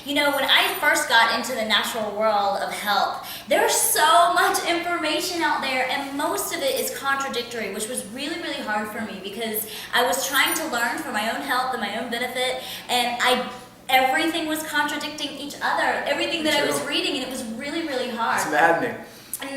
You know, when I first got into the natural world of health, there's so much information out there, and most of it is contradictory, which was really, really hard for me because I was trying to learn for my own health and my own benefit, and everything was contradicting each other, everything that I was reading, and it was really, really hard. It's maddening.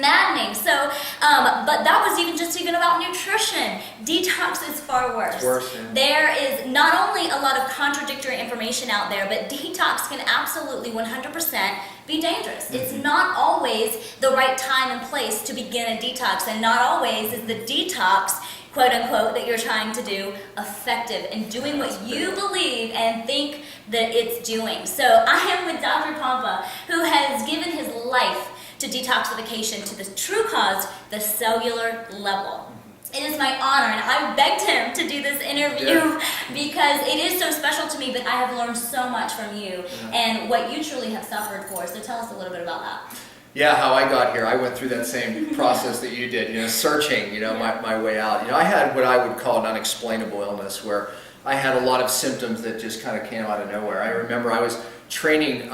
Maddening. So, but that was even about nutrition. Detox is far worse. It's worse, yeah. There is not only a lot of contradictory information out there, but detox can absolutely 100% be dangerous. It's not always the right time and place to begin a detox, and not always is the detox, quote unquote, that you're trying to do effective in doing what you believe and think that it's doing. So I am with Dr. Pompa, who has given his life to detoxification to the true cause, the cellular level. It is my honor, and I begged him to do this interview because it is so special to me, but I have learned so much from you and what you truly have suffered for. So tell us a little bit about that. Yeah, how I got here, I went through that same process that you did, searching, my way out. I had what I would call an unexplainable illness where I had a lot of symptoms that just kind of came out of nowhere. I remember I was training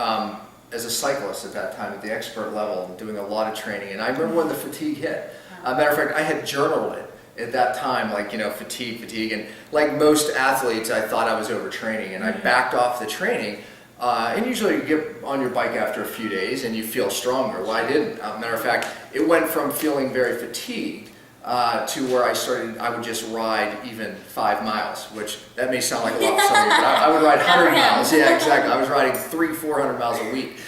as a cyclist at that time at the expert level and doing a lot of training, and I remember when the fatigue hit. Matter of fact, I had journaled it at that time, like, fatigue, and like most athletes, I thought I was overtraining, and I backed off the training. And usually you get on your bike after a few days and you feel stronger. Well, I didn't. Matter of fact, it went from feeling very fatigued to where I would just ride even 5 miles, which that may sound like a lot to somebody, but I would ride 100 miles. Yeah, exactly. I was riding 300-400 miles a week.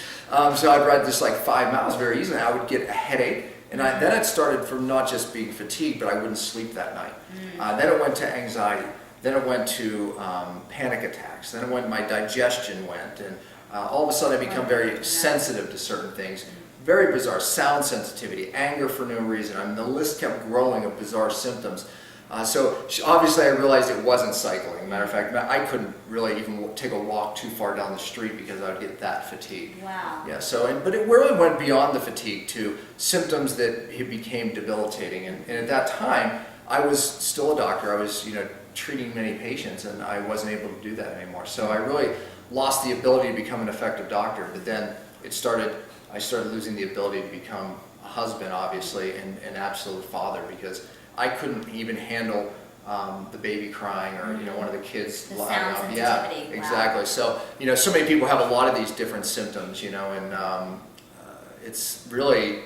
So I'd ride this like 5 miles very easily. I would get a headache. And then it started from not just being fatigued, but I wouldn't sleep that night. Then it went to anxiety. Then it went to panic attacks. Then my digestion went, and all of a sudden I become very sensitive to certain things. Very bizarre, sound sensitivity, anger for no reason. The list kept growing of bizarre symptoms. So obviously I realized it wasn't cycling. Matter of fact, I couldn't really even take a walk too far down the street because I would get that fatigued. Wow. Yeah. But it really went beyond the fatigue to symptoms that it became debilitating. And at that time, I was still a doctor. I was, treating many patients, and I wasn't able to do that anymore. So I really lost the ability to become an effective doctor. But then I started losing the ability to become a husband, obviously, and an absolute father, because I couldn't even handle the baby crying or one of the kids the lying sound out. sensitivity. Yeah, exactly. So so many people have a lot of these different symptoms, and it's really,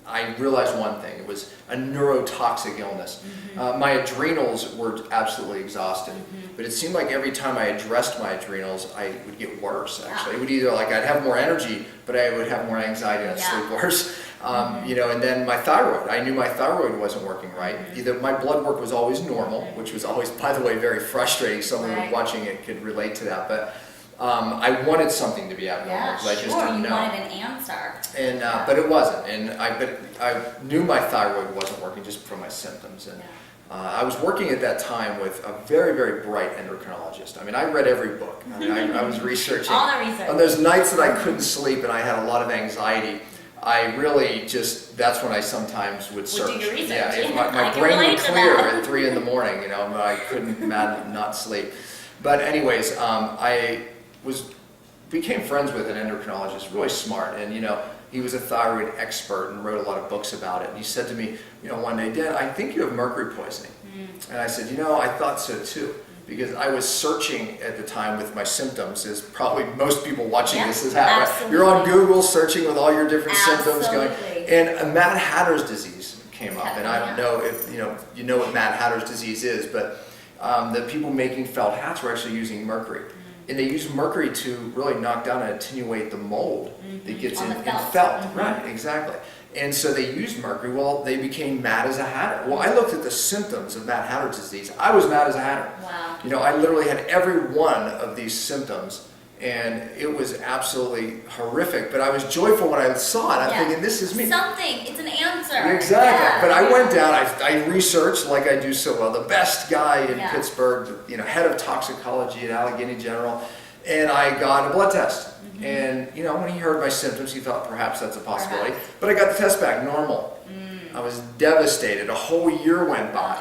I realized one thing: it was a neurotoxic illness. My adrenals were absolutely exhausted, but it seemed like every time I addressed my adrenals, I would get worse. Actually, it would either I'd have more energy, but I would have more anxiety and I'd sleep worse. And then my thyroid. I knew my thyroid wasn't working right. Either my blood work was always normal, which was always, by the way, very frustrating. Someone watching it could relate to that, but. I wanted something to be abnormal because I just didn't know. You wanted an answer. And but it wasn't, and I knew my thyroid wasn't working just from my symptoms. And I was working at that time with a very, very bright endocrinologist. I read every book. I was researching. All the research. On those nights that I couldn't sleep and I had a lot of anxiety, I really that's when I sometimes would search. Do your research. Yeah, if my brain would clear at 3 in the morning, but I couldn't not sleep. But anyways, I became friends with an endocrinologist, really smart, and he was a thyroid expert and wrote a lot of books about it. And he said to me, one day, "Dad, I think you have mercury poisoning." And I said, I thought so too, because I was searching at the time with my symptoms, as probably most people watching this has had. Right? You're on Google searching with all your different symptoms going, and Mad Hatter's disease came up. And I don't know if you know what Mad Hatter's disease is, but the people making felt hats were actually using mercury. And they use mercury to really knock down and attenuate the mold that gets in felt. Right, exactly. And so they used mercury. Well, they became mad as a hatter. Well, I looked at the symptoms of Mad Hatter's disease. I was mad as a hatter. Wow. I literally had every one of these symptoms, and it was absolutely horrific. But I was joyful when I saw it. I'm thinking, this is me. It's an answer. Exactly. But I went down, I researched like I do so well. The best guy in Pittsburgh, head of toxicology at Allegheny General, and I got a blood test. And when he heard my symptoms, he thought perhaps that's a possibility. But I got the test back, normal. I was devastated. A whole year went by.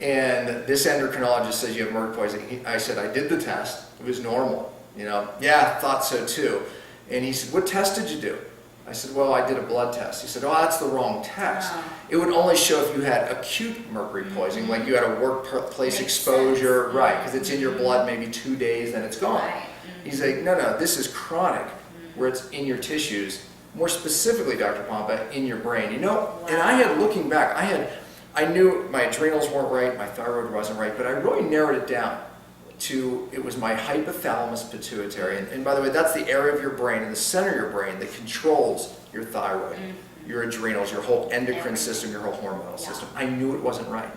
And this endocrinologist says you have mercury poisoning. I said I did the test. It was normal. You know, yeah, I thought so too. And he said, what test did you do? I said, well, I did a blood test. He said, oh, that's the wrong test. Wow. It would only show if you had acute mercury poisoning, like you had a workplace Makes exposure, sense. right, because it's in your blood maybe 2 days, then it's gone. Right. He's like, no, this is chronic, where it's in your tissues, more specifically, Dr. Pompa, in your brain. You know, and I had, looking back, I knew my adrenals weren't right, my thyroid wasn't right, but I really narrowed it down to, it was my hypothalamus pituitary. And by the way, that's the area of your brain, in the center of your brain, that controls your thyroid, your adrenals, your whole endocrine system, your whole hormonal system. I knew it wasn't right.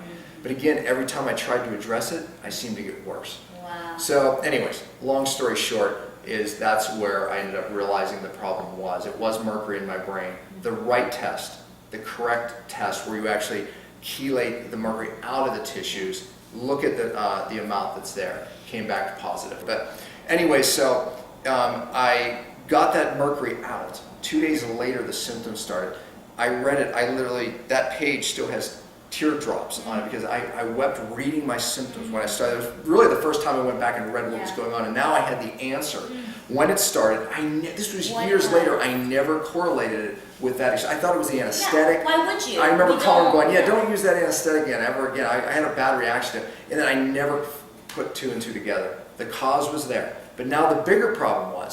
But again, every time I tried to address it, I seemed to get worse. Wow. So anyways, long story short is that's where I ended up realizing the problem was. It was mercury in my brain. The right test, the correct test where you actually chelate the mercury out of the tissues, look at the amount that's there, came back positive. But anyway, so I got that mercury out. 2 days later, the symptoms started. I read it, I literally, that page still has teardrops on it because I wept reading my symptoms when I started. It was really the first time I went back and read what was going on, and now I had the answer. When it started, this was years later, I never correlated it with that. I thought it was the anesthetic. Yeah, why would you? I remember You calling don't. going, don't use that anesthetic ever again. I had a bad reaction to it, and then I never put 2 and 2 together. The cause was there. But now the bigger problem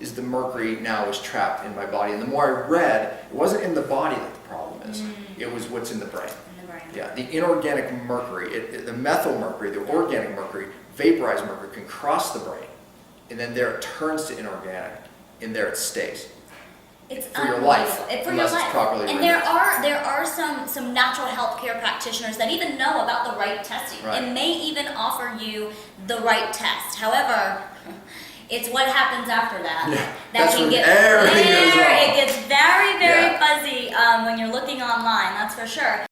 is the mercury now was trapped in my body. And the more I read, it wasn't in the body that the problem is. It was what's in the brain. Yeah, the inorganic mercury, the methyl mercury, the organic mercury, vaporized mercury can cross the brain, and then there it turns to inorganic, and there it stays. It's for your life, for unless your it's life. properly And removed. there are some natural health care practitioners that even know about the right testing Right. and may even offer you the right test. However, it's what happens after that that that's can when get everything goes wrong. It gets very Yeah. fuzzy when you're looking online. That's for sure.